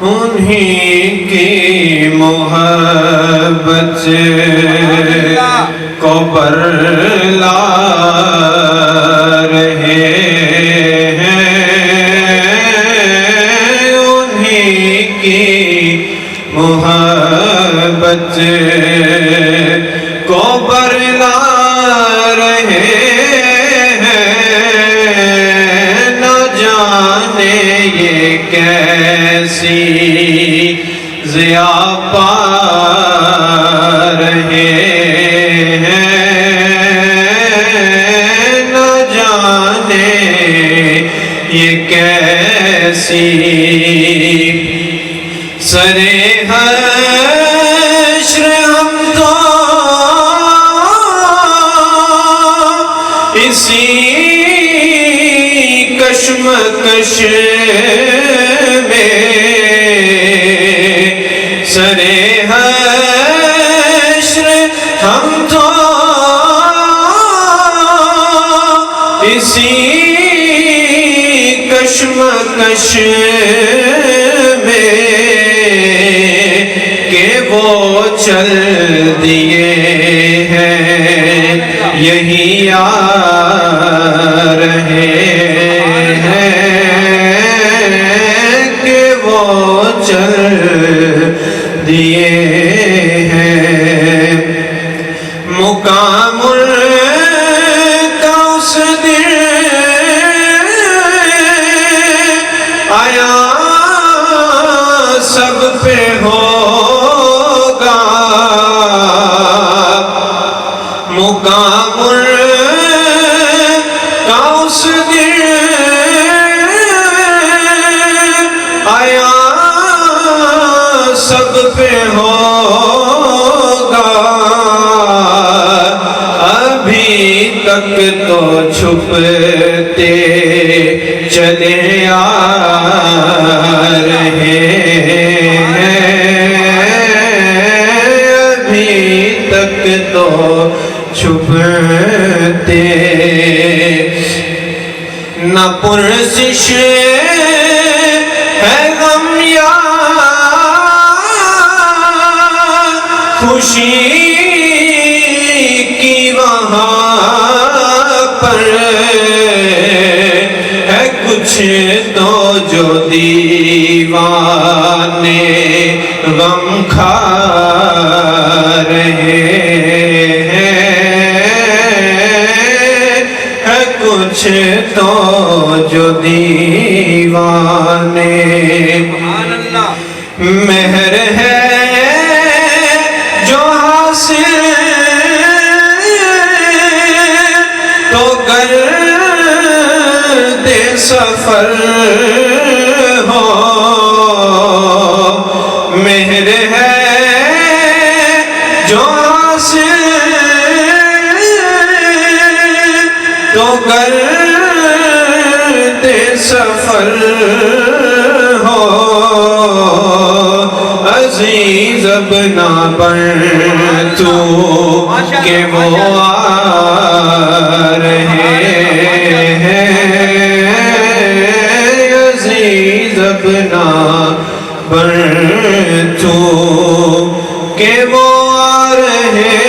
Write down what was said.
انہی کی محبت کو برلا رہے ہیں، انہی کی محبت کو برلا رہے ہیں، نہ جانے یہ کیسی ضیا پا رہے ہیں، نہ جانے یہ کیسی سرے حشر ہم تو اسی کشمکش میں، سرے حشر ہم تو اسی کشمکش میں کہ وہ چل دیے ہیں یہی آ رہے ہیں، کہ وہ چل دیے ہیں، مقام کا اس دن آیا سب پہ ہوگا، مقام کا اس دن آیا سب پہ ہوگا، ابھی تک تو چھپتے چلے آ رہے ہیں، ابھی تک تو چھپتے، نہ پرسش ہے غم یا خوشی کی وہاں پر، ہے کچھ تو جو دیوانے غم کھا رہے ہیں، ہے کچھ تو جو دیوانے، مہر ہے جو حاصل تو گرد سفر ہو، مہر ہے جو حاصل تو گرد سفر ہو، عزیز اب نہ بن تو کہ وہ آ رہے ہیں، عزیز اب نہ بن تو کہ وہ آ رہے